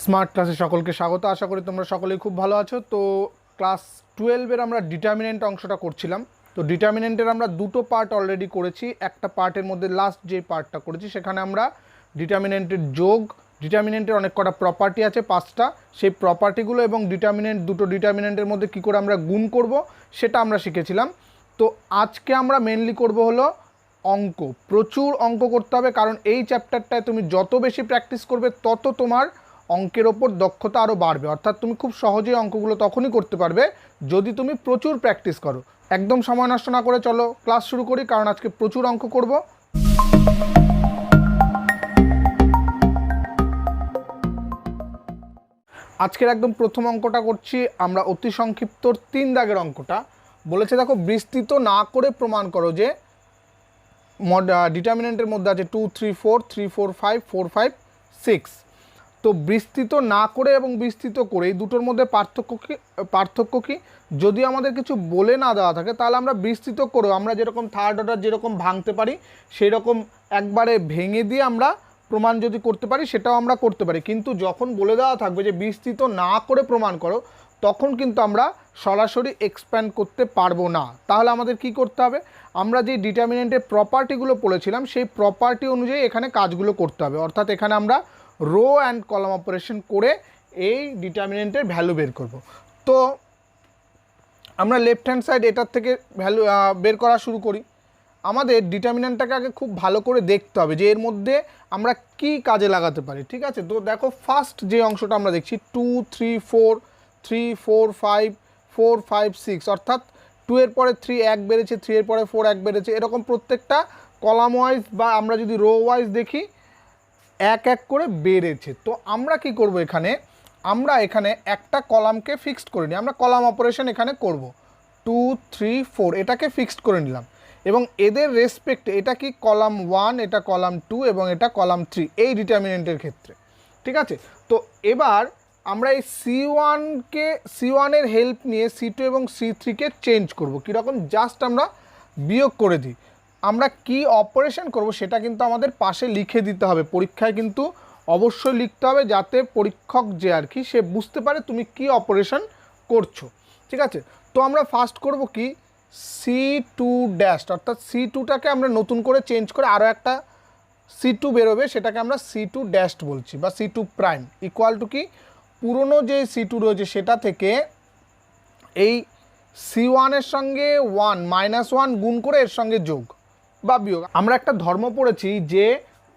Smart ক্লাসে সকলকে স্বাগত। আশা করি তোমরা সকলেই খুব ভালো আছো। তো ক্লাস 12-এর আমরা ডিটারমিনেন্ট অংশটা করছিলাম। তো ডিটারমিনেন্টের আমরা দুটো পার্ট অলরেডি করেছি। একটা পার্টের মধ্যে লাস্ট যে পার্টটা করেছি সেখানে আমরা ডিটারমিনেন্টের যোগ, ডিটারমিনেন্টের অনেক কটা প্রপার্টি আছে 5টা, সেই প্রপার্টিগুলো এবং ডিটারমিনেন্ট, দুটো ডিটারমিনেন্টের মধ্যে কী করে আমরা গুণ করব সেটা আমরা শিখেছিলাম। তো আজকে আমরা মেনলি করব হলো অঙ্ক। প্রচুর অঙ্ক করতে হবে, কারণ এই চ্যাপ্টারটায় তুমি যত বেশি প্র্যাকটিস করবে তত তোমার অঙ্কের ওপর দক্ষতা আরও বাড়বে। অর্থাৎ তুমি খুব সহজেই অঙ্কগুলো তখনই করতে পারবে যদি তুমি প্রচুর প্র্যাকটিস করো। একদম সময় নষ্ট না করে চলো ক্লাস শুরু করি, কারণ আজকে প্রচুর অঙ্ক করব। আজকের একদম প্রথম অঙ্কটা করছি আমরা, অতি সংক্ষিপ্ত 3 দাগের অঙ্কটা। বলেছে দেখো, বিস্তৃত না করে প্রমাণ করো যে ডিটারমিনেন্টের মধ্যে আছে 2 3 4 3 4 5 4 5 6। তো বিস্তৃত না করে এবং বিস্তৃত করে এই দুটোর মধ্যে পার্থক্য কি? যদি আমাদের কিছু বলে না দেওয়া থাকে তাহলে আমরা বিস্তৃত করেও, আমরা যেরকম থার্ড অর্ডার যেরকম ভাঙতে পারি সেই রকম একবারে ভেঙে দিয়ে আমরা প্রমাণ যদি করতে পারি সেটাও আমরা করতে পারি। কিন্তু যখন বলে দেওয়া থাকবে যে বিস্তৃত না করে প্রমাণ করো, তখন কিন্তু আমরা সরাসরি এক্সপ্যান্ড করতে পারবো না। তাহলে আমাদের কি করতে হবে? আমরা যে ডিটারমিনেন্টের প্রপার্টিগুলো পড়েছিলাম সেই প্রপার্টি অনুযায়ী এখানে কাজগুলো করতে হবে। অর্থাৎ এখানে আমরা রো অ্যান্ড কলাম অপারেশন করে এই ডিটারমিনেন্টের ভ্যালু বের করব। তো আমরা লেফট হ্যান্ড সাইড এটার থেকে ভ্যালু বের করা শুরু করি। আমাদের ডিটারমিনেন্টটাকে আগে খুব ভালো করে দেখতে হবে যে এর মধ্যে আমরা কি কাজে লাগাতে পারি। ঠিক আছে, তো দেখো ফার্স্ট যে অংশটা আমরা দেখছি 2 3 4 3 4 5 4 5 6, অর্থাৎ 2 এর পরে 3 এক বেড়েছে, 3 এর পরে 4 এক বেড়েছে, এরকম প্রত্যেকটা কলাম ওয়াইজ বা আমরা যদি রো ওয়াইজ দেখি এক এক করে বেড়েছে। তো আমরা কি করব? আমরা এখানে একটা কলামকে ফিক্সড করে নিই। আমরা কলাম অপারেশন এখানে করব 2 3 4, এটাকে ফিক্সড করে নিলাম এবং এদের রেসপেক্টে এটা কি কলাম 1, এটা কলাম 2 এবং এটা কলাম 3 এই ডিটারমিনেন্টের ক্ষেত্রে। ঠিক আছে, তো এবার আমরা এই C1-এর হেল্প নিয়ে C2 এবং C3-কে চেঞ্জ করব। কীরকম? জাস্ট আমরা বিয়োগ করে দিই। আমরা কি অপারেশন করব সেটা কিন্তু আমাদের পাশে লিখে দিতে হবে। পরীক্ষায় কিন্তু অবশ্যই লিখতে হবে, যাতে পরীক্ষক যে আর কি সে বুঝতে পারে তুমি কি অপারেশন করছো। ঠিক আছে, তো আমরা ফার্স্ট করব কি C2 ড্যাশ, অর্থাৎ C2টাকে আমরা নতুন করে চেঞ্জ করে আরও একটা C2 বেরোবে, সেটাকে আমরা C2 ড্যাশ বলছি বা C2 প্রাইম ইকুয়াল টু কি পুরনো যে C2 রয়েছে সেটা থেকে এই C1-এর সঙ্গে 1 -1 গুণ করে এর সঙ্গে যোগ বা বিয়োগ। আমরা একটা ধর্ম পড়েছি যে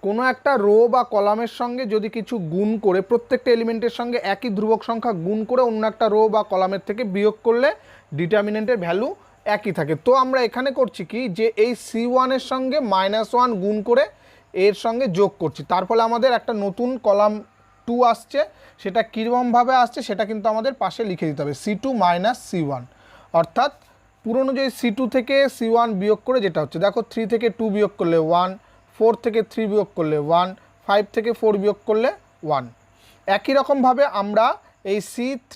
কোনো একটা রো বা কলামের সঙ্গে যদি কিছু গুণ করে, প্রত্যেকটা এলিমেন্টের সঙ্গে একই ধ্রুবক সংখ্যা গুণ করে অন্য একটা রো বা কলামের থেকে বিয়োগ করলে ডিটারমিনেন্টের ভ্যালু একই থাকে। তো আমরা এখানে করছি কি যে এই C1-এর সঙ্গে -1 গুণ করে এর সঙ্গে যোগ করছি, তার ফলে আমাদের একটা নতুন কলাম 2 আসছে। সেটা কীরকমভাবে আসছে সেটা কিন্তু আমাদের পাশে লিখে দিতে হবে, C2 - C1, অর্থাৎ পুরনো যে C2 থেকে C1 বিয়োগ করে যেটা হচ্ছে, দেখো 3 থেকে 2 বিয়োগ করলে 1, 4 থেকে 3 বিয়োগ করলে 1, 5 থেকে 4 বিয়োগ করলে 1। একই রকমভাবে আমরা এই C3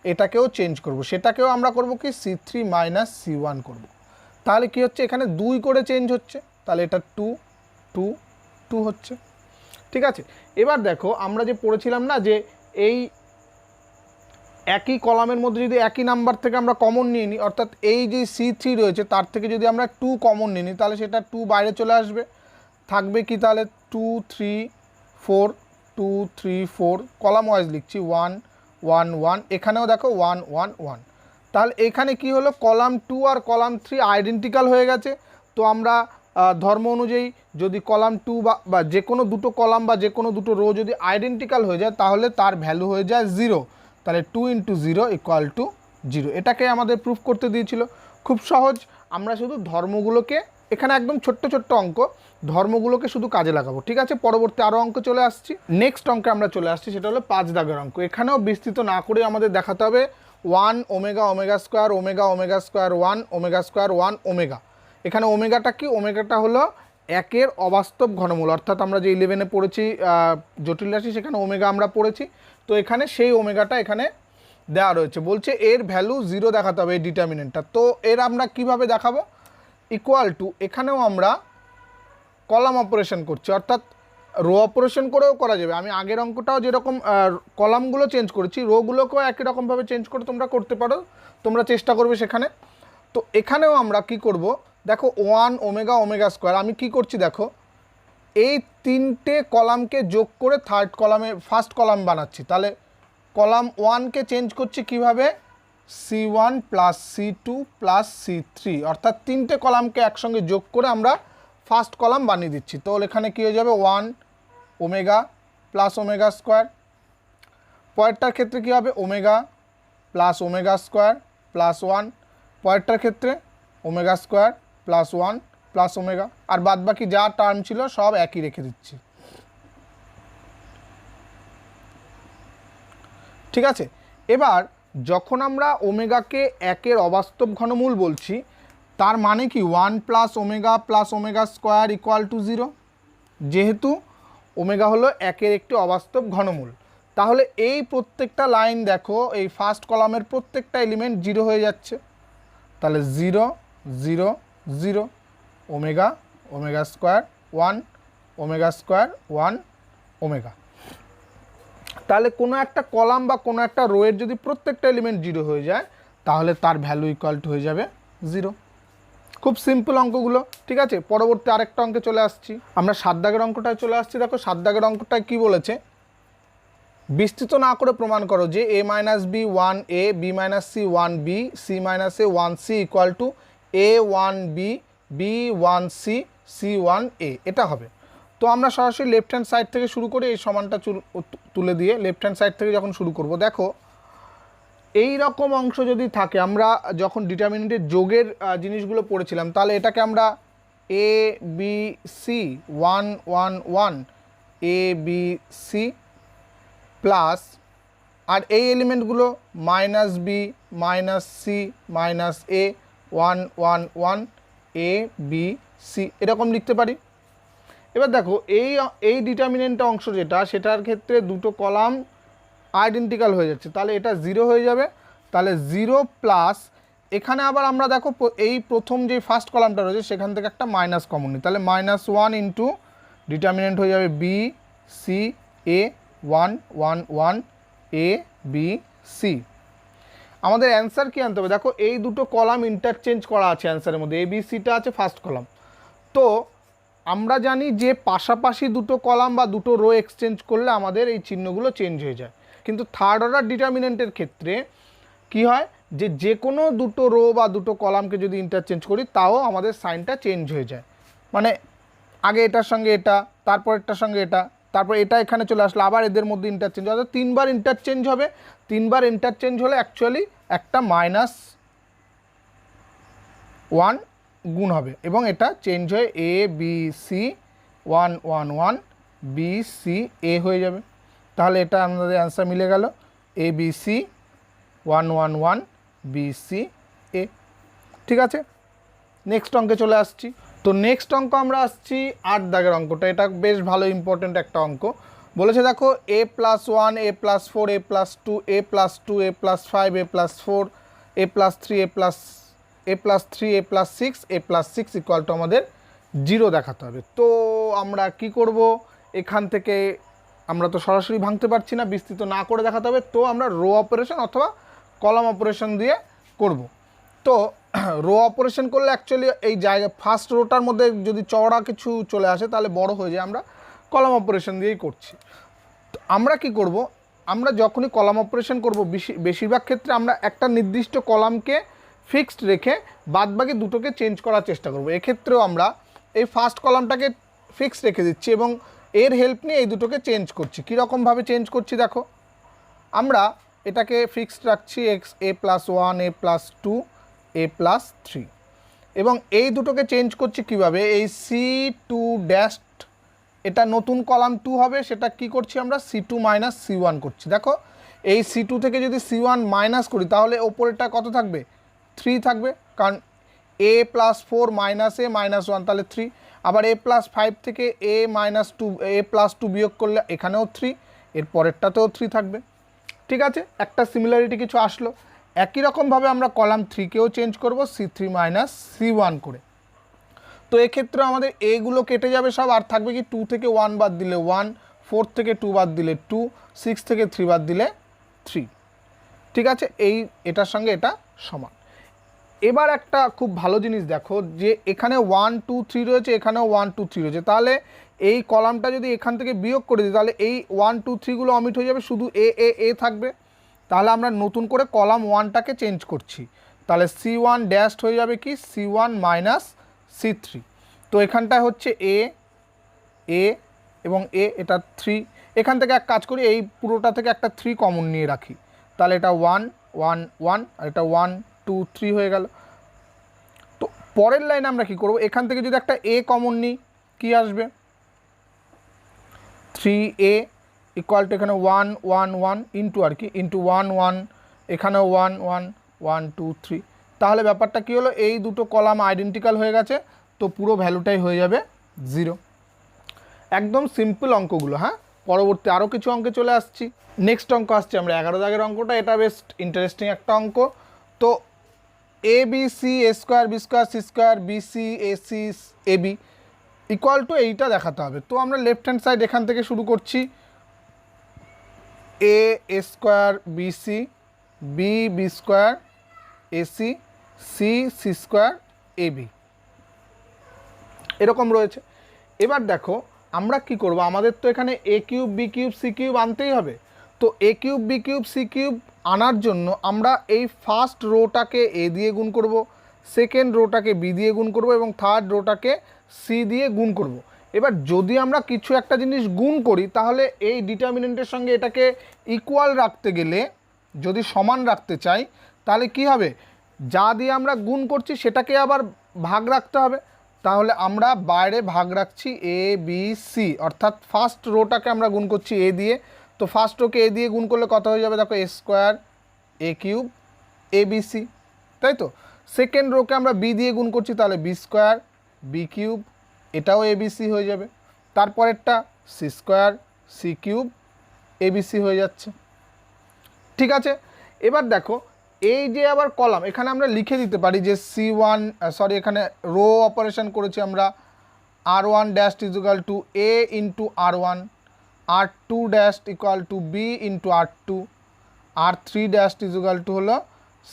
এটাকেও চেঞ্জ করব, সেটাকেও আমরা করব কি C3 - C1 করব। তাহলে কি হচ্ছে? এখানে 2 করে চেঞ্জ হচ্ছে, তাহলে এটা 2 2 2 হচ্ছে। ঠিক আছে, এবার দেখো আমরা যে পড়েছিলাম না যে এই একই কলামের মধ্যে যদি একই নাম্বার থেকে আমরা কমন নিয়ে নিই, অর্থাৎ এই যে C3 রয়েছে তার থেকে যদি আমরা 2 কমন নিয়ে নিই তাহলে সেটা 2 বাইরে চলে আসবে। থাকবে কি তাহলে 2 3 4 2 3 4, কলাম ওয়াইজ লিখছি 1 1 1, এখানেও দেখো 1 1 1। তাহলে এখানে কি হলো? কলাম 2 আর কলাম 3 আইডেন্টিক্যাল হয়ে গেছে। তো আমরা ধর্ম অনুযায়ী যদি কলাম 2 বা যে কোনো দুটো কলাম বা যে কোনো দুটো রো যদি আইডেন্টিক্যাল হয়ে যায় তাহলে তার ভ্যালু হয়ে যায় 0। তাহলে 2 × 0 = 0। এটাকে আমাদের প্রুফ করতে দিয়েছিল। খুব সহজ, আমরা শুধু ধর্মগুলোকে এখানে একদম ছোট্ট ছোট্ট অঙ্ক, ধর্মগুলোকে শুধু কাজে লাগাবো। ঠিক আছে, পরবর্তী আরও অঙ্ক চলে আসছি। নেক্সট অঙ্কে আমরা চলে আসছি, সেটা হলো 5 দাগের অঙ্ক। এখানেও বিস্তৃত না করে আমাদের দেখাতে হবে 1 omega omega square omega omega square 1 omega square 1 omega. এখানে ওমেগাটা কি? ওমেগাটা হলো একের অবাস্তব ঘনমূল, অর্থাৎ আমরা যে 11-এ পড়েছি জটিল রাশি সেখানে ওমেগা আমরা পড়েছি। তো এখানে সেই ওমেগাটা এখানে দেওয়া রয়েছে, বলছে এর ভ্যালু 0 দেখাতে হবে এই ডিটারমিনেন্টটা। তো এর আমরা কিভাবে দেখাবো? ইকুয়াল টু, এখানেও আমরা কলাম অপারেশন করছি, অর্থাৎ রো অপারেশন করেও করা যাবে। আমি আগের অঙ্কটাও যেরকম কলামগুলো চেঞ্জ করেছি, রোগুলোকেও একই রকমভাবে চেঞ্জ করে তোমরা করতে পারো, তোমরা চেষ্টা করবে সেখানে। তো এখানেও আমরা কি করব, দেখো 1 ওমেগা ওমেগা স্কোয়ার, আমি কি করছি দেখো, এই তিনটে কলামকে যোগ করে থার্ড কলামে ফার্স্ট কলাম বানাচ্ছি। তাহলে কলাম 1কে চেঞ্জ করছি কিভাবে, C1 plus C2 plus C3, অর্থাৎ তিনটে কলামকে একসঙ্গে যোগ করে আমরা ফার্স্ট কলাম বানিয়ে দিচ্ছি। তো এখানে কী হয়ে যাবে, 1 ওমেগা প্লাস ওমেগা স্কোয়ার। পরেরটার ক্ষেত্রে কী হবে, omega plus omega square plus 1। পরেরটার ক্ষেত্রে omega square plus 1 plus omega, আর বাদ বাকি যা টার্ম ছিল সব একই রেখে দিচ্ছি। ঠিক আছে, এবার যখন আমরা ওমেগাকে একের অবাস্তব ঘনমূল বলছি, তার মানে কি 1 plus omega square equal two 0, যেহেতু ওমেগা হলো একের একটি অবাস্তব ঘনমূল। তাহলে এই প্রত্যেকটা লাইন দেখো, এই ফার্স্ট কলামের প্রত্যেকটা এলিমেন্ট 0 হয়ে যাচ্ছে। তাহলে 0 0 0, omega omega square 1 omega square 1 omega. তাহলে কোনো একটা কলাম বা কোনো একটা রোয়ের যদি প্রত্যেকটা এলিমেন্ট 0 হয়ে যায়, তাহলে তার ভ্যালু ইকুয়াল টু হয়ে যাবে 0। খুব সিম্পল অঙ্কগুলো। ঠিক আছে, পরবর্তী আরেকটা অঙ্কে চলে আসছি, আমরা 7 দাগের অঙ্কটায় চলে আসছি। দেখো 7 দাগের অঙ্কটায় কী বলেছে, বিস্তৃত না করে প্রমাণ করো যে a minus b 1a, b minus c 1b, c minus a 1c equal to a1b b1c c1a, এটা হবে। তো আমরা সরাসরি লেফট হ্যান্ড সাইড থেকে শুরু করে এই সমানটা তুলে দিয়ে লেফট হ্যান্ড সাইড থেকে যখন শুরু করব, দেখো এই রকম অংশ যদি থাকে, আমরা যখন ডিটারমিনেন্টের যোগের জিনিসগুলো পড়েছিলাম, তাহলে এটাকে আমরা A B C 1 1 1 A B C plus, আর এই এলিমেন্টগুলো minus B minus C minus A 1 1 1 A B C, এরকম লিখতে পারি। এবার দেখো এই ডিটারমিনেন্ট অংশ যেটা, সেটার ক্ষেত্রে দুটো কলাম আইডেন্টিক্যাল হয়ে যাচ্ছে, তাহলে এটা 0 হয়ে যাবে। তাহলে 0 প্লাস, এখানে আবার আমরা দেখো এই প্রথম যে ফার্স্ট কলামটা রয়েছে সেখান থেকে একটা মাইনাস কমন নিই, তাহলে -1 ইন্টু ডিটারমিনেন্ট হয়ে যাবে B C A 1 1 1 A B C. আমাদের অ্যান্সার কী আনতে হবে, দেখো এই দুটো কলাম ইন্টারচেঞ্জ করা আছে অ্যান্সারের মধ্যে, এ বি সিটা আছে ফার্স্ট কলাম। তো আমরা জানি যে পাশাপাশি দুটো কলাম বা দুটো রো এক্সচেঞ্জ করলে আমাদের এই চিহ্নগুলো চেঞ্জ হয়ে যায়, কিন্তু থার্ড অর্ডার ডিটারমিনেন্টের ক্ষেত্রে কি হয়, যে কোনো দুটো রো বা দুটো কলামকে যদি ইন্টারচেঞ্জ করি তাও আমাদের সাইনটা চেঞ্জ হয়ে যায়। মানে আগে এটার সঙ্গে এটা, তারপর এটার সঙ্গে এটা, তারপর এটা এখানে চলে আসলে আবার এদের মধ্যে ইন্টারচেঞ্জ, অর্থাৎ 3বার ইন্টারচেঞ্জ হবে। 3বার ইন্টারচেঞ্জ হলে অ্যাকচুয়ালি একটা -1 গুণ হবে এবং এটা চেঞ্জ হয়ে এ বি সি 1 1 1 বি সি এ হয়ে যাবে। তাহলে এটা আমাদের অ্যান্সার মিলে গেল, এ বি সি 1 1 1 বি সি এ। ঠিক আছে, নেক্সট অঙ্কে চলে আসছি। তো নেক্সট অঙ্ক আমরা আসছি 8 দাগের অঙ্কটা, এটা বেশ ভালো ইম্পর্টেন্ট একটা অঙ্ক। বলেছে দেখো a plus 1 a plus 4 a plus 2 a plus 2 a plus 5 a plus 4 a plus 3 a plus 3 a plus 6 a plus 6 equal to আমাদের 0 দেখাতে হবে। তো আমরা কি করব, এখান থেকে আমরা তো সরাসরি ভাঙতে পারছি না, বিস্তৃত না করে দেখাতে হবে। তো আমরা রো অপারেশন অথবা কলাম অপারেশন দিয়ে করব। তো রো অপারেশন করলে অ্যাকচুয়ালি এই জায়গা ফার্স্ট রোটার মধ্যে যদি চওড়া কিছু চলে আসে তাহলে বড় হয়ে যায়, আমরা কলাম অপারেশন দিয়েই করছি। তো আমরা কি করব, আমরা যখনই কলাম অপারেশন করব বেশিরভাগ ক্ষেত্রে আমরা একটা নির্দিষ্ট কলামকে ফিক্সড রেখে বাদবাকি দুটোকে চেঞ্জ করার চেষ্টা করব। এক্ষেত্রেও আমরা এই ফার্স্ট কলামটাকে ফিক্সড রেখে দিচ্ছি এবং এর হেল্প নিয়ে এই দুটোকে চেঞ্জ করছি। কীরকমভাবে চেঞ্জ করছি দেখো, আমরা এটাকে ফিক্সড রাখছি এক্স এ প্লাস 1 এ প্লাস 2 এ প্লাস 3 এবং এই দুটোকে চেঞ্জ করছি কিভাবে, এই C2 ড্যাশ, এটা নতুন কলাম 2 হবে, সেটা কি করছি আমরা C2 মাইনাস C1 করছি। দেখো এই C2 থেকে যদি C1 মাইনাস করি তাহলে ওপরেরটা কত থাকবে, 3 থাকবে, কারণ a plus 4 minus A minus 1 তাহলে 3। আবার a প্লাস 5 থেকে a মাইনাস 2 a প্লাস 2 বিয়োগ করলে এখানেও 3, এর পরেরটাতেও 3 থাকবে। ঠিক আছে, একটা সিমিলারিটি কিছু আসলো। একই রকমভাবে আমরা কলাম 3কেও চেঞ্জ করব C3 মাইনাস C1 করে। তো এক্ষেত্রে আমাদের এগুলো কেটে যাবে সব, আর থাকবে কি 2 থেকে 1 বাদ দিলে 1, 4 থেকে 2 বাদ দিলে 2, 6 থেকে 3 বাদ দিলে 3। ঠিক আছে, এটার সঙ্গে এটা সমান। এবার একটা খুব ভালো জিনিস দেখো যে এখানে 1 2 3 রয়েছে, এখানেও 1 2 3 রয়েছে, তাহলে এই কলামটা যদি এখান থেকে বিয়োগ করে দিই তাহলে এই 1 2 3গুলো অমিট হয়ে যাবে, শুধু এ থাকবে। তাহলে আমরা নতুন করে কলাম 1টাকে চেঞ্জ করছি, তাহলে C1 ড্যাশড হয়ে যাবে কি C1 মাইনাস C3। তো এখানটায় হচ্ছে এ এবং এটা 3, এখান থেকে এক কাজ করি, এই পুরোটা থেকে একটা 3 কমন নিয়ে রাখি, তাহলে এটা 1 1 1 আর এটা 1 2 3 হয়ে গেল। তো পরের লাইনে আমরা কি করব, এখান থেকে যদি একটা এ কমন নিই কি আসবে, 3a ইকুয়াল টু এখানে 1 1 1 ইন্টু আর কি ইন্টু 1 1, এখানেও 1 1 1 2 3। তাহলে ব্যাপারটা কি হলো, এই দুটো কলাম আইডেন্টিক্যাল হয়ে গেছে, তো পুরো ভ্যালুটাই হয়ে যাবে 0। একদম সিম্পল অঙ্কগুলো। হ্যাঁ, পরবর্তী আরও কিছু অঙ্কে চলে আসছি। নেক্সট অঙ্ক আসছে আমরা 11 দাগের অঙ্কটা, এটা বেশ ইন্টারেস্টিং একটা অঙ্ক। তো A B C A square B square C square B C A C A B equal to এইটা দেখাতে হবে। তো আমরা লেফট হ্যান্ড সাইড এখান থেকে শুরু করছি, A square B C, B B square AC, C C square A B, এরকম রয়েছে। এবার দেখো আমরা কি করব, আমাদের তো এখানে A cube B cube C cube আনতেই হবে। তো A cube B cube C cube আনার জন্য আমরা এই ফার্স্ট রোটাকে এ দিয়ে গুণ করব, সেকেন্ড রোটাকে বি দিয়ে গুণ করব এবং থার্ড রোটাকে সি দিয়ে গুণ করব। এবার যদি আমরা কিছু একটা জিনিস গুণ করি তাহলে এই ডিটারমিনেন্টের সঙ্গে এটাকে ইকুয়াল রাখতে গেলে, যদি সমান রাখতে চাই তাহলে কি হবে, যা দিয়ে আমরা গুণ করছি সেটাকে আবার ভাগ রাখতে হবে। তাহলে আমরা বাইরে ভাগ রাখছি এ বি সি, অর্থাৎ ফার্স্ট রোটাকে আমরা গুণ করছি এ দিয়ে। তো ফার্স্ট রোকে এ দিয়ে গুণ করলে কত হয়ে যাবে, দেখো এ স্কোয়ার এ কিউব এ বি সি, তাই তো। সেকেন্ড রোকে আমরা বি দিয়ে গুণ করছি, তাহলে বি স্কোয়ার বি কিউব, এটাও এ বি সি হয়ে যাবে। তারপরেরটা সি স্কোয়ার সি কিউব এ বি সি হয়ে যাচ্ছে। ঠিক আছে, এবার দেখো এই যে আবার কলাম, এখানে আমরা লিখে দিতে পারি যে এখানে রো অপারেশন করেছি আমরা, R1 dash equal to a into R1, R2 dash equal to b into R2, R3 dash equal to হলো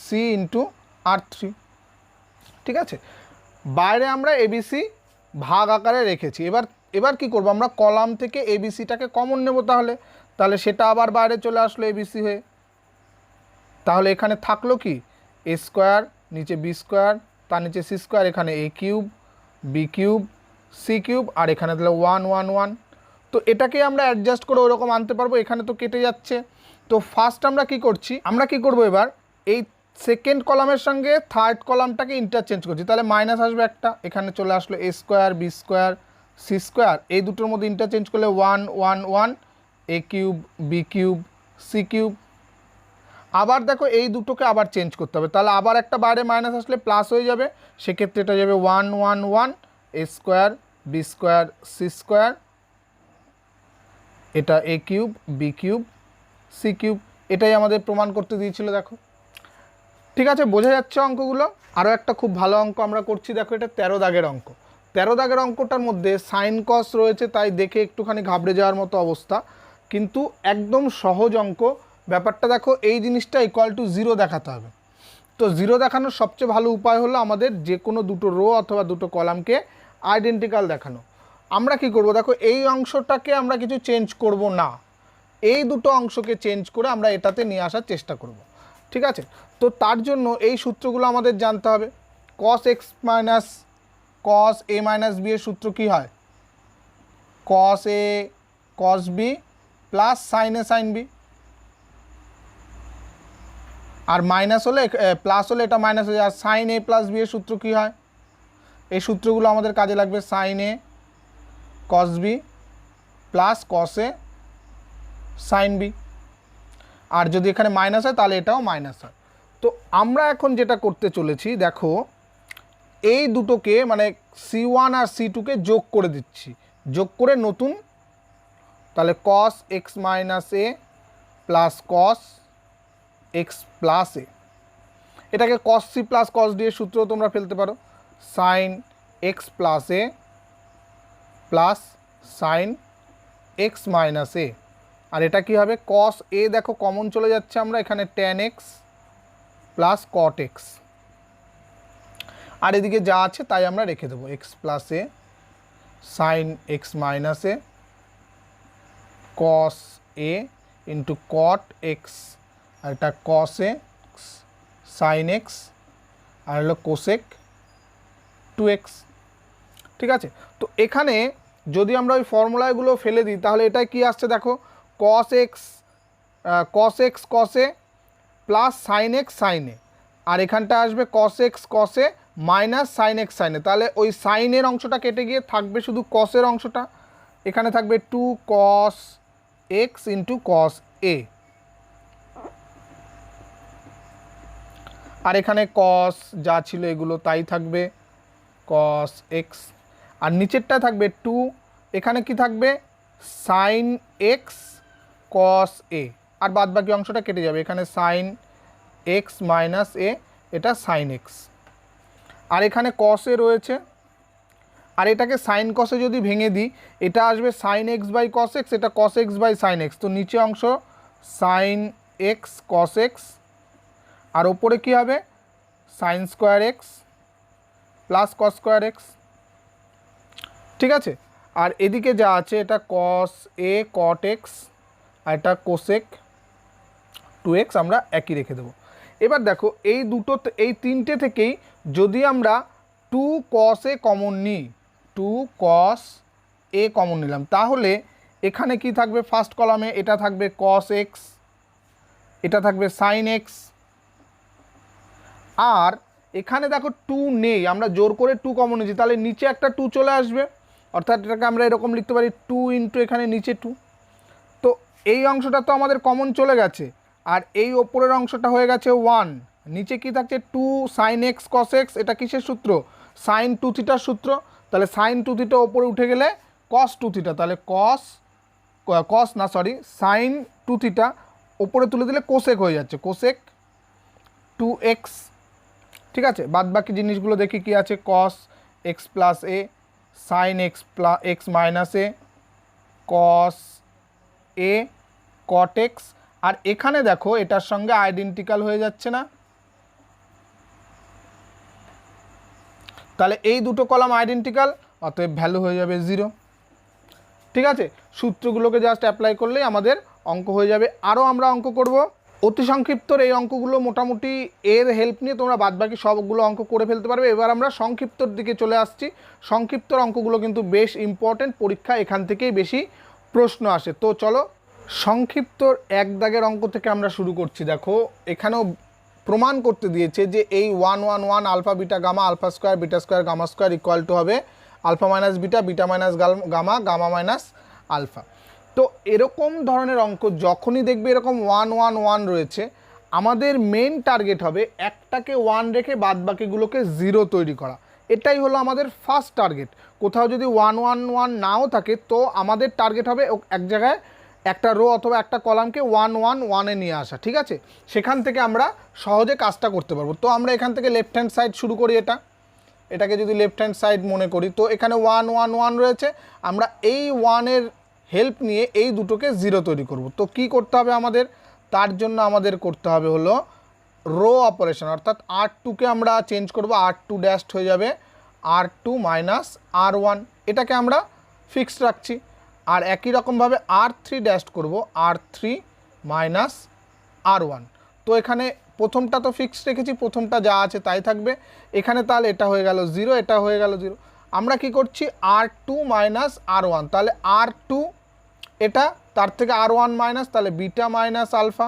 সি ইন্টু R3। ঠিক আছে, বাইরে আমরা এবিসি ভাগ আকারে রেখেছি। এবার কি করব, আমরা কলাম থেকে এবিসিটাকে কমন নেব, তাহলে সেটা আবার বাইরে চলে আসলো এবিসি হয়ে। তাহলে এখানে থাকলো কি এ স্কোয়ার, নিচে বি স্কোয়ার, তার নিচে সি স্কোয়ার, এখানে A cube B cube C cube, আর এখানে তাহলে 1 1 1। তো এটাকে আমরা অ্যাডজাস্ট করে ওরকম আনতে পারবো, এখানে তো কেটে যাচ্ছে। তো ফার্স্ট আমরা কি করব এবার এই সেকেন্ড কলামের সঙ্গে থার্ড কলামটাকে ইন্টারচেঞ্জ করছি, তাহলে মাইনাস আসবে একটা, এখানে চলে আসলো A square B square C square, এই দুটোর মধ্যে ইন্টারচেঞ্জ করলে 1 1 1 A cube B cube C cube. আবার দেখো এই দুটোকে আবার চেঞ্জ করতে হবে, তাহলে আবার একটা বাইরে মাইনাস আসলে প্লাস হয়ে যাবে, সেক্ষেত্রে এটা যাবে 1 1 1 A square B square C square, এটা A cube B cube C cube. এটাই আমাদের প্রমাণ করতে দিয়েছিল, দেখো। ঠিক আছে, বোঝা যাচ্ছে অঙ্কগুলো। আরও একটা খুব ভালো অঙ্ক আমরা করছি, দেখো এটা 13 দাগের অঙ্ক। 13 দাগের অঙ্কটার মধ্যে সাইন কস রয়েছে, তাই দেখে একটুখানি ঘাবড়ে যাওয়ার মতো অবস্থা, কিন্তু একদম সহজ অঙ্ক। ব্যাপারটা দেখো, এই জিনিসটা ইকুয়াল টু 0 দেখাতে হবে। তো 0 দেখানোর সবচেয়ে ভালো উপায় হলো আমাদের যে কোনো দুটো রো অথবা দুটো কলামকে আইডেন্টিক্যাল দেখানো। আমরা কি করব, দেখো এই অংশটাকে আমরা কিছু চেঞ্জ করব না, এই দুটো অংশকে চেঞ্জ করে আমরা এটাতে নিয়ে আসার চেষ্টা করব। ঠিক আছে, তো তার জন্য এই সূত্রগুলো আমাদের জানতে হবে। cos x minus cos a minus b এর সূত্র কি হয়, cos a cos b plus sin a sin b, আর মাইনাস হলে প্লাস হলে এটা মাইনাস হয়ে যায়। আর সাইন এ প্লাস বি এর সূত্র কী হয়, এই সূত্রগুলো আমাদের কাজে লাগবে, sine a cos b plus cos a sine b, আর যদি এখানে মাইনাস হয় তাহলে এটাও মাইনাস হয়। তো আমরা এখন যেটা করতে চলেছি, দেখো এই দুটোকে মানে C1 আর C2কে যোগ করে দিচ্ছি, যোগ করে নতুন, তাহলে cos x মাইনাস এ প্লাস cos x প্লাস এ, এটাকে cos c plus cos d এর সূত্র তোমরা ফেলতে পারো, সাইন এক্স প্লাস এ প্লাস সাইন এক্স মাইনাস এ। আর এটা কী হবে, কস এ দেখো কমন চলে যাচ্ছে, আমরা এখানে tan X plus cot X, আর এদিকে যা আছে তাই আমরা রেখে দেবো, X plus A sine X minus A cos A into cot X, আর এটা কস এ সাইন এক্স, আর হলো কোসেক 2x। ঠিক আছে, তো এখানে যদি আমরা ওই ফর্মুলাগুলো ফেলে দিই তাহলে এটাই কি আসছে দেখো, কস এক্স কস এ প্লাস সাইন এক্স সাইন এ, আর এখানটা আসবে কস এক্স কস এ মাইনাস সাইন এক্স সাইন এ। তাহলে ওই সাইনের অংশটা কেটে গিয়ে থাকবে শুধু কসের অংশটা, এখানে থাকবে 2 cos x ইন্টু কস এ, আর এখানে কস যা ছিল এগুলো তাই থাকবে cos x, আর নিচেরটা থাকবে 2, এখানে কি থাকবে সাইন এক্স কস এ, আর বাদ বাকি অংশটা কেটে যাবে, এখানে সাইন এক্স মাইনাস এ, এটা সাইন এক্স, আর এখানে কস এ রয়েছে, আর এটাকে সাইন কসে যদি ভেঙে দিই এটা আসবে sine x by cos x, এটা cos x by sine x, তো নিচে অংশ সাইন এক্স কস এক্স, আর ওপরে কী হবে sine square x plus cos square x. ঠিক আছে, আর এদিকে যা আছে এটা কস এ কট এক্স, আর এটা কোসেক 2x আমরা একই রেখে দেবো। এবার দেখো এই তিনটে থেকেই যদি আমরা 2 cos এ কমন নিই, 2 cos এ কমন নিলাম, তাহলে এখানে কি থাকবে ফার্স্ট কলামে, এটা থাকবে cos x, এটা থাকবে sin x, আর এখানে দেখো 2 নেই, আমরা জোর করে 2 কমন নিয়েছি, তাহলে নিচে একটা 2 চলে আসবে, অর্থাৎ এটাকে আমরা এরকম লিখতে পারি 2 ইন্টু এখানে নিচে 2। তো এই অংশটা তো আমাদের কমন চলে গেছে, আর এই ওপরের অংশটা হয়ে গেছে 1, নিচে কি থাকছে 2 sin x cos x, এটা কিসের সূত্র sin 2 থিটার সূত্র, তাহলে sin 2 থিটা ওপরে উঠে গেলে cos 2 থিটা, তাহলে sin 2 থিটা ওপরে তুলে দিলে কোসেক হয়ে যাচ্ছে, কোসেক 2x। ঠিক আছে, বাদ বাকি জিনিসগুলো দেখি কি আছে, cos x plus A sine X plus X minus A cos A cot x, আর এখানে দেখো এটার সঙ্গে আইডেন্টিক্যাল হয়ে যাচ্ছে না, তাহলে এই দুটো কলাম আইডেন্টিক্যাল, অতএব ভ্যালু হয়ে যাবে 0। ঠিক আছে, সূত্রগুলোকে জাস্ট অ্যাপ্লাই করলেই আমাদের অঙ্ক হয়ে যাবে। আরও আমরা অঙ্ক করব অতি সংক্ষিপ্তর, এই অঙ্কগুলো মোটামুটি এর হেল্প নিয়ে তোমরা বাদবাকি সবগুলো অঙ্ক করে ফেলতে পারবে। এবার আমরা সংক্ষিপ্তর দিকে চলে আসছি। সংক্ষিপ্তর অঙ্কগুলো কিন্তু বেশ ইম্পর্টেন্ট, পরীক্ষা এখান থেকেই বেশি প্রশ্ন আসে। তো চলো সংক্ষিপ্তর 1 দাগের অঙ্ক থেকে আমরা শুরু করছি। দেখো এখানেও প্রমাণ করতে দিয়েছে যে এই 1 1 1 alpha beta gamma, alpha square gamma square equal to হবে alpha minus beta, beta minus gamma, gamma minus alpha. তো এরকম ধরনের অঙ্ক যখনই দেখবে এরকম 1 1 1 রয়েছে, আমাদের মেন টার্গেট হবে একটাকে 1 রেখে বাদ বাকিগুলোকে 0 তৈরি করা। এটাই হলো আমাদের ফার্স্ট টার্গেট। কোথাও যদি 1 1 1 নাও থাকে তো আমাদের টার্গেট হবে এক জায়গায় একটা রো অথবা একটা কলামকে 1 1 1 এ নিয়ে আসা। ঠিক আছে, সেখান থেকে আমরা সহজে কাজটা করতে পারবো। তো আমরা এখান থেকে লেফট হ্যান্ড সাইড শুরু করি, এটাকে যদি লেফট হ্যান্ড সাইড মনে করি, তো এখানে 1 1 1 রয়েছে, আমরা এই 1-এর হেল্প নিয়ে এই দুটোকে 0 তৈরি করব। তো কি করতে হবে আমাদের, তার জন্য আমাদের করতে হবে হলো রো অপারেশন, অর্থাৎ R2কে আমরা চেঞ্জ করব, R2 ড্যাশড হয়ে যাবে R2 মাইনাস R1, এটাকে আমরা ফিক্সড রাখছি। আর একই রকমভাবে R3 ড্যাশড করব, R3 মাইনাস R1। তো এখানে প্রথমটা তো ফিক্সড রেখেছি, প্রথমটা যা আছে তাই থাকবে এখানে, তাহলে এটা হয়ে গেল 0, এটা হয়ে গেল 0। আমরা কি করছি R2 মাইনাস R1, তাহলে R2 এটা, তার থেকে R1 মাইনাস, তাহলে বিটা মাইনাস আলফা,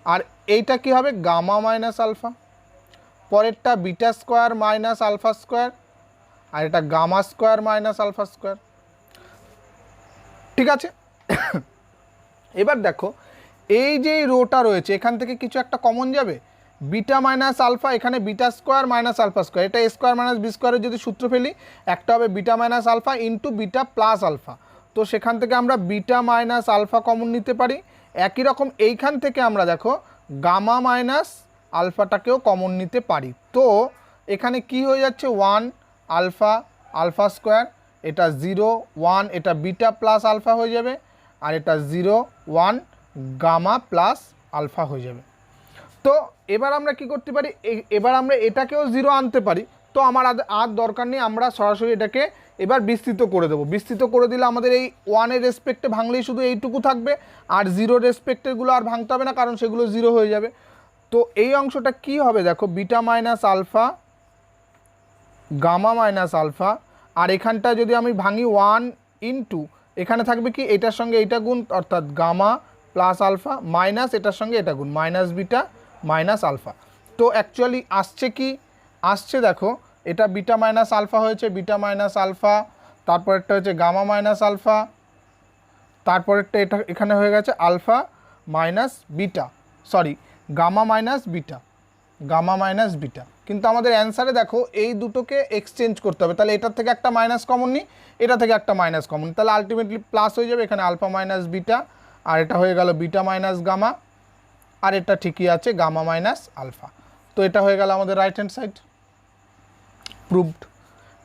আর এইটা কি হবে গামা মাইনাস আলফা, পরেরটা beta square minus alpha square, আর এটা gamma square minus alpha square. ঠিক আছে, এবার দেখো এই যে রোটা রয়েছে এখান থেকে কিছু একটা কমন যাবে, বিটা মাইনাস আলফা, এখানে beta square minus alpha square, এটা এ স্কোয়ার মাইনাস বি স্কোয়ারের যদি সূত্র ফেলি একটা হবে beta minus alpha into beta plus alpha. তো সেখান থেকে আমরা বিটা মাইনাস আলফা কমন নিতে পারি। একই রকম এইখান থেকে আমরা দেখো গামা মাইনাস আলফাটাকেও কমন নিতে পারি। তো এখানে কি হয়ে যাচ্ছে 1, আলফা আলফা স্কোয়ার, এটা 0 1 এটা বিটা প্লাস আলফা হয়ে যাবে, আর এটা 0 1 গামা প্লাস আলফা হয়ে যাবে। তো এবার আমরা কি করতে পারি, এবার আমরা এটাকেও 0 আনতে পারি। তো আমার আর দরকার নেই, আমরা সরাসরি এটাকে এবার বিস্তৃত করে দেবো। বিস্তৃত করে দিলে আমাদের এই 1-এর রেসপেক্টে ভাঙলেই শুধু এইটুকু থাকবে, আর 0-র রেসপেক্টেরগুলো আর ভাঙতে হবে না, কারণ সেগুলো 0 হয়ে যাবে। তো এই অংশটা কি হবে দেখো, beta minus alpha gamma minus alpha, আর এখানটা যদি আমি ভাঙি 1 ইন্টু এখানে থাকবে কি এটার সঙ্গে এইটা গুণ, অর্থাৎ গামা প্লাস আলফা মাইনাস এটার সঙ্গে এটা গুণ, মাইনাস বিটা মাইনাস আলফা। তো অ্যাকচুয়ালি আসছে কি আসছে দেখো, এটা বিটা মাইনাস আলফা হয়েছে, বিটা মাইনাস আলফা, তারপরেরটা হচ্ছে গামা মাইনাস আলফা, তারপরেরটা এটা এখানে হয়ে গেছে alpha minus beta, sorry gamma minus beta, gamma minus beta. কিন্তু আমাদের অ্যান্সারে দেখো এই দুটোকে এক্সচেঞ্জ করতে হবে, তাহলে এটার থেকে একটা মাইনাস কমন নিই, এটা থেকে একটা মাইনাস কমন নিই, তাহলে আলটিমেটলি প্লাস হয়ে যাবে, এখানে আলফা মাইনাস বিটা, আর এটা হয়ে গেল বিটা মাইনাস গামা, আর এটা ঠিকই আছে গামা মাইনাস আলফা। তো এটা হয়ে গেল আমাদের রাইট হ্যান্ড সাইড, প্রুভড।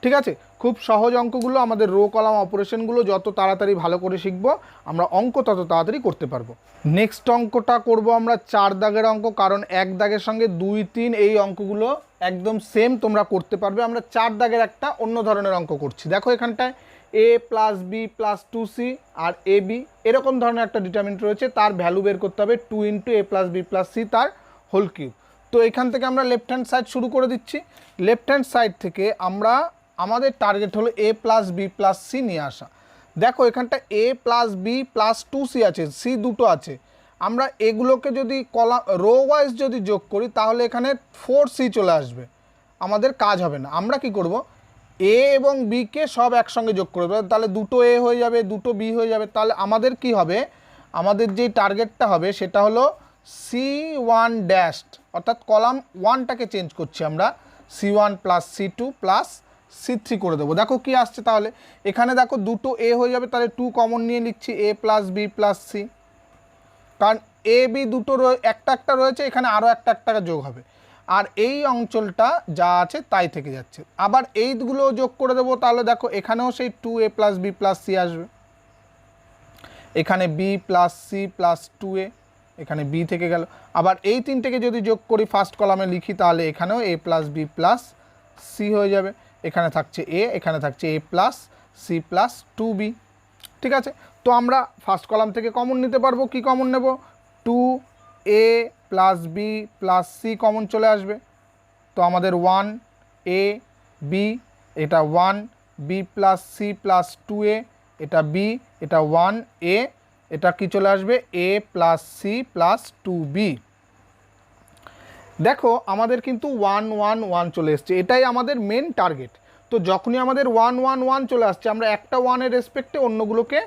ঠিক আছে, খুব সহজ অঙ্কগুলো, আমাদের রো কলাম অপারেশনগুলো যত তাড়াতাড়ি ভালো করে শিখবো আমরা অঙ্ক তত তাড়াতাড়ি করতে পারবো। নেক্সট অঙ্কটা করব আমরা 4 দাগের অঙ্ক, কারণ 1 দাগের সঙ্গে 2 3 এই অঙ্কগুলো একদম সেম তোমরা করতে পারবে। আমরা 4 দাগের একটা অন্য ধরনের অঙ্ক করছি। দেখো এখানটায় a plus B plus 2c আর এ বি এরকম ধরনের একটা ডিটারমিনেন্ট রয়েছে, তার ভ্যালু বের করতে হবে 2 ইন্টু এ প্লাস বি প্লাস সি তার হোল কিউব। তো এখান থেকে আমরা লেফট হ্যান্ড সাইড শুরু করে দিচ্ছি। লেফট হ্যান্ড সাইড থেকে আমরা আমাদের টার্গেট হলো এ প্লাস বি প্লাস সি নিয়ে আসা। দেখো এখানটা এ প্লাস বি প্লাস 2c আছে, সি দুটো আছে, আমরা এগুলোকে যদি কলাম রো ওয়াইজ যদি যোগ করি তাহলে এখানে 4c চলে আসবে, আমাদের কাজ হবে না। আমরা কি করব, এ এবং বিকে সব একসঙ্গে যোগ করে দেবো, তাহলে দুটো এ হয়ে যাবে, দুটো বি হয়ে যাবে। তাহলে আমাদের কি হবে, আমাদের যেই টার্গেটটা হবে সেটা হলো C1 ড্যাশড, অর্থাৎ কলাম 1টাকে চেঞ্জ করছি আমরা, C1 plus C2 plus C3 করে দেবো। দেখো কি আসছে, তাহলে এখানে দেখো দুটো এ হয়ে যাবে, তাহলে 2 কমন নিয়ে লিখছি এ প্লাস বি প্লাস সি, কারণ এ বি দুটো একটা একটা রয়েছে, এখানে আরও একটা একটা যোগ হবে, আর এই অঞ্চলটা যা আছে তাই থেকে যাচ্ছে। আবার এইগুলো যোগ করে দেবো, তাহলে দেখো এখানেও সেই 2a plus B plus C আসবে, এখানে B plus C plus 2a, এখানে বি থেকে গেল। আবার এই তিনটেকে যদি যোগ করি ফার্স্ট কলামে লিখি, তাহলে এখানেও এ প্লাস বি প্লাস সি হয়ে যাবে, এখানে থাকছে এ, এখানে থাকছে এ প্লাস সি প্লাস 2b। ঠিক আছে, তো আমরা ফার্স্ট কলাম থেকে কমন নিতে পারবো। কি কমন নেব, 2a plus B plus C common চলে আসবে, তো আমাদের 1a বি, এটা 1b plus C plus 2a, এটা বি, এটা 1a, এটা কি চলে আসবে a plus C plus 2b। দেখো আমাদের কিন্তু 1 1 1 চলে এসছে, এটাই আমাদের মেন টার্গেট। তো যখনই আমাদের 1 1 1 চলে আসছে, আমরা একটা 1-এর রেসপেক্টে অন্যগুলোকে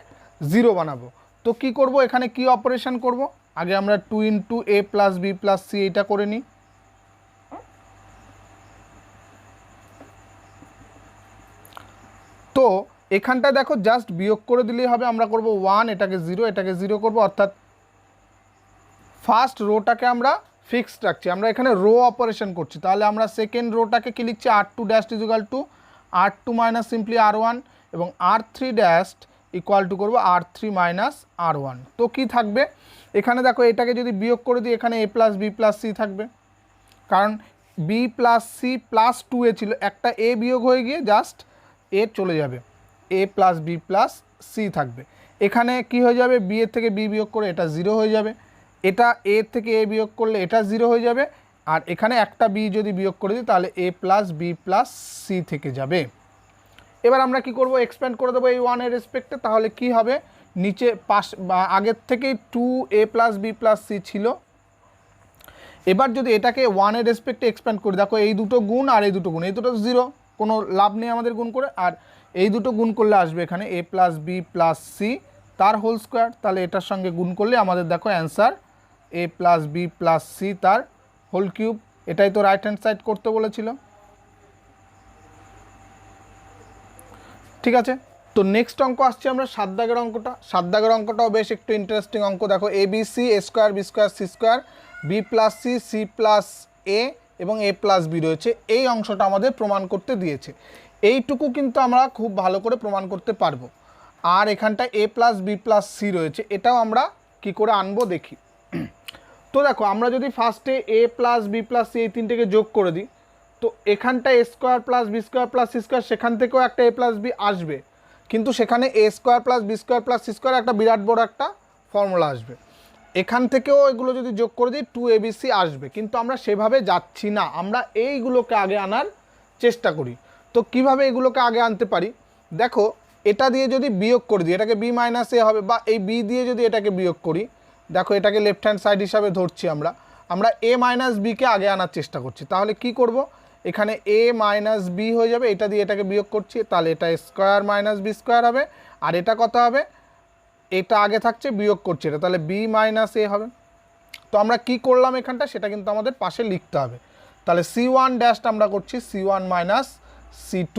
0 বানাবো। তো কি করব, এখানে কি অপারেশন করব, আগে আমরা 2 ইন্টু এ প্লাস বি প্লাস সি এটা করে নিই। তো এখানটা দেখো জাস্ট বিয়োগ করে দিলেই হবে, আমরা করব 1, এটাকে 0, এটাকে 0 করব, অর্থাৎ ফার্স্ট রোটাকে আমরা ফিক্সড রাখছি, আমরা এখানে রো অপারেশন করছি। তাহলে আমরা সেকেন্ড রোটাকে কি লিখছি, R2 dash is equal to R2 minus simply R1, এবং R3 ড্যাশ ইকুয়াল টু করবো R3 মাইনাস R1। তো কি থাকবে, এখানে দেখো এটাকে যদি বিয়োগ করে দিই, এখানে এ প্লাস বি প্লাস সি থাকবে, কারণ B plus C plus 2a ছিল, একটা এ বিয়োগ হয়ে গিয়ে জাস্ট এ চলে যাবে, এ প্লাস বি প্লাস সি থাকবে। এখানে কি হয়ে যাবে, বি এর থেকে বি বিয়োগ করে এটা 0 হয়ে যাবে, এটা এ থেকে এ বিয়োগ করলে এটা 0 হয়ে যাবে, আর এখানে একটা বি যদি বিয়োগ করে দিই তাহলে এ প্লাস বি প্লাস সি থেকে যাবে। এবার আমরা কি করব, এক্সপ্যান্ড করে দেবো এই 1-এর রেসপেক্টে, তাহলে কি হবে, নিচে পাশ বা আগের থেকেই 2a plus B plus C ছিল, এবার যদি এটাকে 1-এর রেসপেক্টে এক্সপ্যান্ড করি, দেখো এই দুটো গুণ আর এই দুটো গুণ, এই দুটো 0, কোনো লাভ নেই আমাদের গুণ করে, আর এই দুটো গুণ করলে আসবে এখানে এ প্লাস বি প্লাস সি তার হোল স্কোয়ার, তাহলে এটার সঙ্গে গুণ করলে আমাদের দেখো অ্যান্সার এ প্লাস বি প্লাস সি তার হোল কিউব। এটাই তো রাইট হ্যান্ড সাইড করতে বলেছিল। ঠিক আছে, তো নেক্সট অঙ্ক আসছে আমরা 7 দাগের অঙ্কটা। 7 দাগের অঙ্কটাও বেশ একটু ইন্টারেস্টিং অঙ্ক। দেখো A B C, A square B square C square, B plus C, C plus A এবং এ প্লাস বি রয়েছে, এই অংশটা আমাদের প্রমাণ করতে দিয়েছে। এইটুকু কিন্তু আমরা খুব ভালো করে প্রমাণ করতে পারবো। আর এখানটা a plus B plus C রয়েছে, এটাও আমরা কি করে আনবো দেখি। তো দেখো আমরা যদি ফার্স্টে a plus B plus C এই তিনটেকে যোগ করে দিই, তো এখানটা a square plus B square plus C square, সেখান থেকেও একটা a প্লাস বি আসবে, কিন্তু সেখানে a square plus B square plus C square একটা বিরাট বড় একটা ফর্মুলা আসবে। এখান থেকেও এগুলো যদি যোগ করে দিই 2abc আসবে, কিন্তু আমরা সেভাবে যাচ্ছি না, আমরা এইগুলোকে আগে আনার চেষ্টা করি। তো কিভাবে এগুলোকে আগে আনতে পারি দেখো, এটা দিয়ে যদি বিয়োগ করে দিই এটাকে বি মাইনাস এ হবে, বা এই বি দিয়ে যদি এটাকে বিয়োগ করি, দেখো এটাকে লেফট হ্যান্ড সাইড হিসাবে ধরছি আমরা এ মাইনাস বিকে আগে আনার চেষ্টা করছি। তাহলে কি করব, এখানে এ মাইনাস বি হয়ে যাবে, এটা দিয়ে এটাকে বিয়োগ করছি, তাহলে এটা স্কোয়ার মাইনাস বি স্কোয়ার হবে, আর এটা কত হবে, এটা আগে থাকছে বিয়োগ করছে এটা, তাহলে বি মাইনাস এ হবে। তো আমরা কি করলাম এখানটা সেটা কিন্তু আমাদের পাশে লিখতে হবে। তাহলে c1 ড্যাশটা আমরা করছি c1 মাইনাস c2,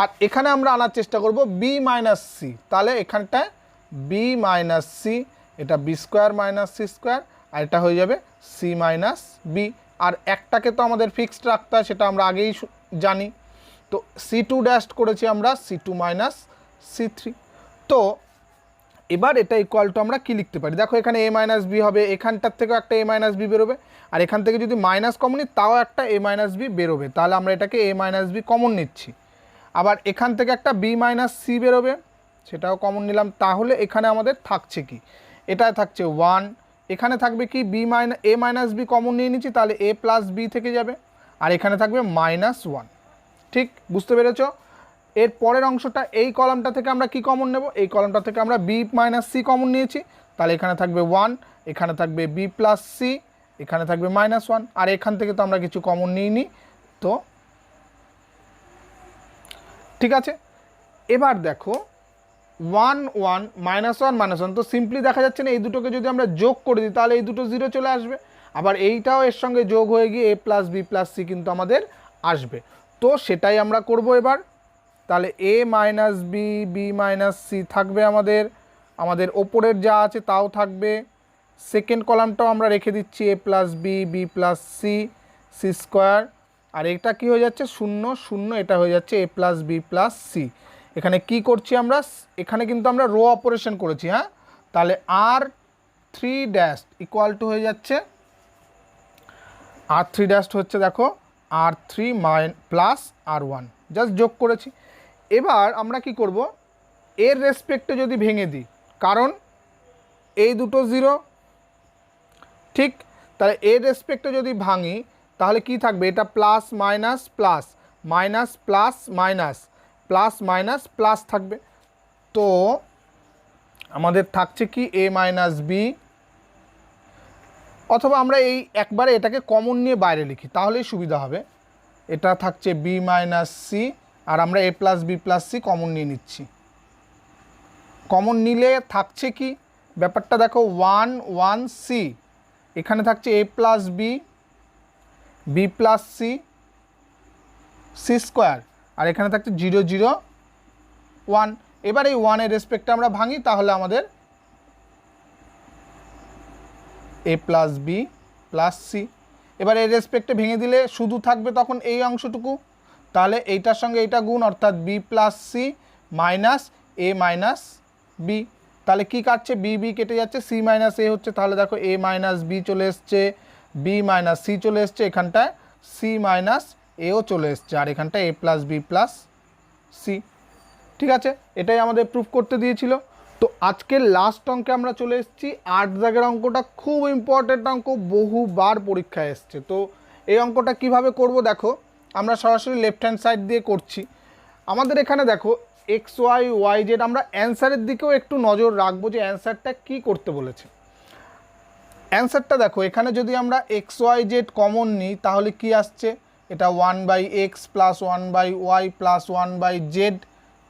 আর এখানে আমরা আনার চেষ্টা করব বি মাইনাস সি, তাহলে এখানটায় বি মাইনাস সি, এটা B square minus C square, আর এটা হয়ে যাবে সি মাইনাস বি। আর একটাকে তো আমাদের ফিক্সড রাখতে হয়, সেটা আমরা আগেই জানি। তো c2 ড্যাশ করেছি আমরা c2 মাইনাস c3। তো এবার এটা ইকুয়াল টু আমরা কি লিখতে পারি, দেখো এখানে a মাইনাস বি হবে, এখানটার থেকেও একটা a মাইনাস বি বেরোবে, আর এখান থেকে যদি মাইনাস কমন নিই তাও একটা a মাইনাস বি বেরোবে, তাহলে আমরা এটাকে a মাইনাস বি কমন নিচ্ছি। আবার এখান থেকে একটা b মাইনাস সি বেরোবে, সেটাও কমন নিলাম, তাহলে এখানে আমাদের থাকছে কি, এটা থাকছে 1, এখানে থাকবে কি a মাইনাস বি কমন নিয়ে নিচ্ছি, তাহলে a প্লাস বি থেকে যাবে, আর এখানে থাকবে -1। ঠিক বুঝতে পেরেছ? এর পরের অংশটা এই কলামটা থেকে আমরা কি কমন নেব, এই কলামটা থেকে আমরা বি মাইনাস সি কমন নিয়েছি, তাহলে এখানে থাকবে 1, এখানে থাকবে বি প্লাস সি, এখানে থাকবে -1, আর এখান থেকে তো আমরা কিছু কমন নিইনি। তো ঠিক আছে, এবার দেখো 1 1 -1 -1, তো সিম্পলি দেখা যাচ্ছে না এই দুটোকে যদি আমরা যোগ করে দিই তাহলে এই দুটো 0 চলে আসবে, আবার এইটাও এর সঙ্গে যোগ হয়ে গিয়ে a plus B plus C কিন্তু আমাদের আসবে। তো সেটাই আমরা করব এবার। তাহলে a minus B, B minus C থাকবে আমাদের ওপরের যা আছে তাও থাকবে, সেকেন্ড কলামটাও আমরা রেখে দিচ্ছি a plus B, B plus C, C square, আর এটা কি হয়ে যাচ্ছে 0 0, এটা হয়ে যাচ্ছে a plus B plus C. এখানে কি করছি আমরা, এখানে কিন্তু আমরা রো অপারেশন করেছি, হ্যাঁ, তাহলে r3 ড্যাশ ইকুয়াল টু হয়ে যাচ্ছে r3 ড্যাশ হচ্ছে দেখো r3 প্লাস r1, জাস্ট যোগ করেছি। এবার আমরা কি করব, এর রেসপেক্টে যদি ভেঙে দিই, কারণ এই দুটো 0, ঠিক, তাহলে এর রেসপেক্টে যদি ভাঙি তাহলে কি থাকবে, এটা plus minus plus, minus plus minus, plus minus plus থাকবে। তো আমাদের থাকছে কি a মাইনাস বি, অথবা আমরা এই একবারে এটাকে কমন নিয়ে বাইরে লিখি তাহলেই সুবিধা হবে। এটা থাকছে b মাইনাস সি, আর আমরা a plus B plus C common নিয়ে নিচ্ছি। কমন নিলে থাকছে কি ব্যাপারটা দেখো 1 1 সি, এখানে থাকছে a plus B, B plus C, C square, আর এখানে থাকছে 0 0 1। এবার এই 1 এর রেসপেক্টে আমরা ভাঙি, তাহলে আমাদের a plus B plus C. এবার এর রেসপেক্টে ভেঙে দিলে শুধু থাকবে তখন এই অংশটুকু, তাহলে এইটার সঙ্গে এইটা গুণ, অর্থাৎ বি প্লাস সি মাইনাস এ মাইনাস বি। তাহলে কি কাটছে, বি বি কেটে যাচ্ছে, সি মাইনাস এ হচ্ছে, তাহলে দেখো এ মাইনাস বি চলে এসছে, বি মাইনাস সি চলে এসছে, এখানটায় সি মাইনাস এও চলে এসছে, আর এখানটায় এ প্লাস বি প্লাস সি। ঠিক আছে, এটাই আমাদের প্রুফ করতে দিয়েছিল। তো আজকের লাস্ট অঙ্কে আমরা চলে এসেছি, 8 দাগের অঙ্কটা খুব ইম্পর্টেন্ট অঙ্ক, বহুবার পরীক্ষায় এসছে। তো এই অঙ্কটা কিভাবে করব দেখো, আমরা সরাসরি লেফট হ্যান্ড সাইড দিয়ে করছি। আমাদের এখানে দেখো এক্স ওয়াই ওয়াই জেড, আমরা অ্যান্সারের দিকেও একটু নজর রাখবো যে অ্যান্সারটা কী করতে বলেছে। অ্যান্সারটা দেখো, এখানে যদি আমরা এক্স ওয়াই জেড কমন নিই তাহলে কি আসছে, এটা 1/x plus 1/y plus 1/z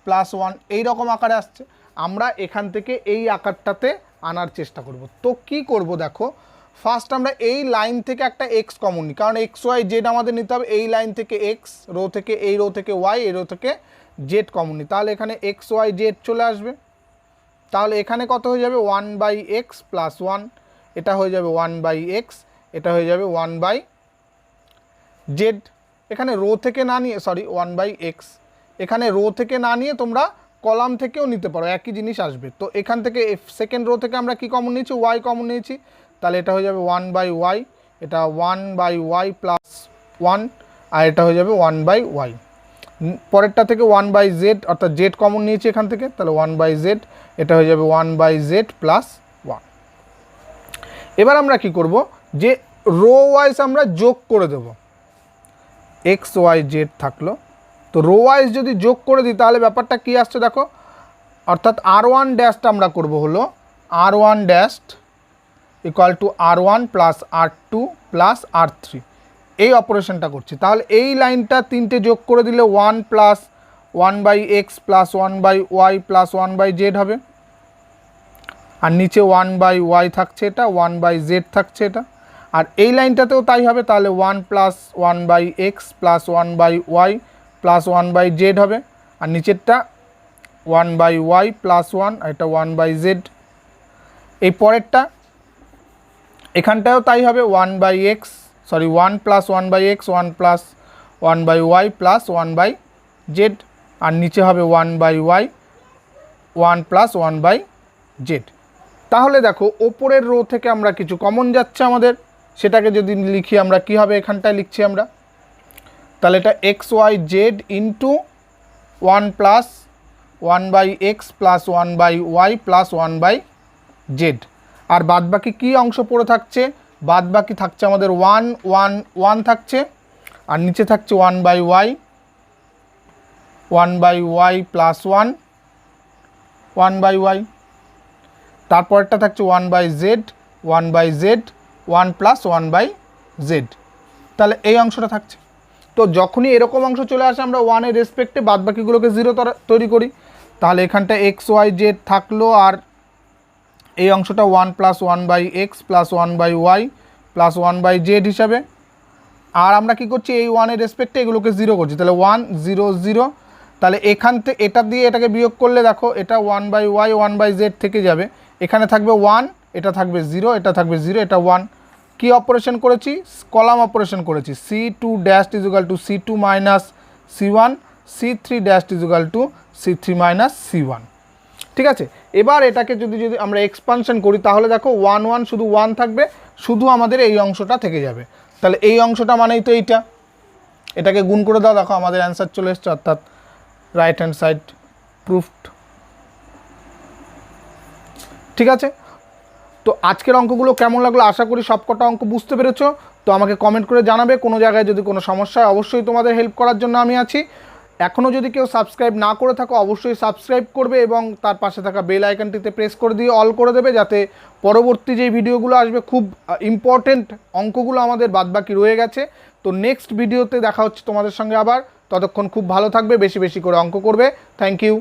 plus 1 এইরকম আকারে আসছে। আমরা এখান থেকে এই আকারটাতে আনার চেষ্টা করব। তো কি করব দেখো, ফার্স্ট আমরা এই লাইন থেকে একটা এক্স কমন নিই, কারণ এক্স ওয়াই জেড আমাদের নিতে হবে। এই লাইন থেকে এক্স, রো থেকে এই রো থেকে ওয়াই, এই রো থেকে জেড কমন নিই, তাহলে এখানে এক্স ওয়াই জেড চলে আসবে। তাহলে এখানে কত হয়ে যাবে 1/x প্লাস 1, এটা হয়ে যাবে 1/x, এটা হয়ে যাবে 1/z। এখানে রো থেকে না নিয়ে 1/x, এখানে রো থেকে না নিয়ে তোমরা কলাম থেকেও নিতে পারো, একই জিনিস আসবে। তো এখান থেকে সেকেন্ড রো থেকে আমরা কি কমন নিয়েছি, ওয়াই কমন নিয়েছি, তাহলে এটা হয়ে যাবে 1/y, এটা 1/y প্লাস 1, আর এটা হয়ে যাবে 1/y। পরেরটা থেকে 1/z, অর্থাৎ জেড কমন নিয়েছি এখান থেকে, তাহলে 1/z, এটা হয়ে যাবে 1/z প্লাস 1। এবার আমরা কি করব, যে রো ওয়াইজ আমরা যোগ করে দেব, এক্স ওয়াই জেড থাকলো, তো রো ওয়াইজ যদি যোগ করে দিই তাহলে ব্যাপারটা কি আসছে দেখো, অর্থাৎ r1 ড্যাশটা আমরা করব হলো r1 dash equal two r1 plus r2 plus r3, এই অপারেশনটা করছি। তাহলে এই লাইনটা তিনটে যোগ করে দিলে 1 plus 1/x plus 1/y plus 1/z হবে, আর নিচে 1/y থাকছে, এটা 1/z থাকছে এটা, আর এই লাইনটাতেও তাই হবে, তাহলে 1 plus 1/x plus 1/y plus 1/z হবে, আর নিচেরটা 1/y প্লাস 1, আর এটা 1/z। এই পরেরটা এখানটাও তাই হবে, 1 plus 1/x 1 plus 1/y plus 1/z, আর নিচে হবে 1/y 1 প্লাস 1/z। তাহলে দেখো ওপরের রো থেকে আমরা কিছু কমন যাচ্ছে আমাদের, সেটাকে যদি লিখি আমরা কি হবে, এখানটায় লিখছি আমরা, তাহলে এটা xyz into 1 plus 1/x plus 1/y plus 1/z, আর বাদবাকি কী অংশ পড়ে থাকছে, বাদবাকি থাকছে আমাদের 1 1 1 থাকছে, আর নিচে থাকছে 1/y প্লাস 1 1/y, তারপরটা থাকছে 1/z 1 প্লাস 1/z, তাহলে এই অংশটা থাকছে। তো যখনই এরকম অংশ চলে আসে আমরা 1-এর রেসপেক্টে বাদবাকিগুলোকে 0 তৈরি করি, তাহলে এখানটা xyz থাকলো, আর এই অংশটা 1 plus 1/x plus 1/y plus 1/z হিসাবে, আর আমরা কি করছি, এই 1-এর রেসপেক্টে এগুলোকে 0 করছি, তাহলে 1 0 0, তাহলে এখান থেকে এটা দিয়ে এটাকে বিয়োগ করলে দেখো এটা 1/y 1/z থেকে যাবে, এখানে থাকবে 1, এটা থাকবে 0, এটা থাকবে 0, এটা 1। কি অপারেশন করেছি, কলাম অপারেশন করেছি, c2 dash is equal to c2 minus c1, c3 dash is equal to c3 minus c1। ঠিক আছে, এবার এটাকে যদি আমরা এক্সপানশন করি তাহলে দেখো 1 1 শুধু 1 থাকবে, শুধু আমাদের এই অংশটা থেকে যাবে, তাহলে এই অংশটা মানেই তো এইটা, এটাকে গুণ করে দাও, দেখো আমাদের অ্যান্সার চলে এসছে, অর্থাৎ রাইট হ্যান্ড সাইড প্রুফড। ঠিক আছে, তো আজকের অঙ্কগুলো কেমন লাগলো, আশা করি সবকটা অঙ্ক বুঝতে পেরেছো। তো আমাকে কমেন্ট করে জানাবে, কোনো জায়গায় যদি কোনো সমস্যা হয় অবশ্যই তোমাদের হেল্প করার জন্য আমি আছি। এখনও যদি কেউ সাবস্ক্রাইব না করে থাকো অবশ্যই সাবস্ক্রাইব করবে, এবং তার পাশে থাকা বেল আইকনটিতে প্রেস করে দিয়ে অল করে দেবে, যাতে পরবর্তী যে ভিডিওগুলো আসবে, খুব ইম্পর্টেন্ট অঙ্কগুলো আমাদের বাদবাকি রয়ে গেছে। তো নেক্সট ভিডিওতে দেখা হচ্ছে তোমাদের সঙ্গে আবার, ততক্ষণ খুব ভালো থাকবে, বেশি বেশি করে অঙ্ক করবে। Thank you.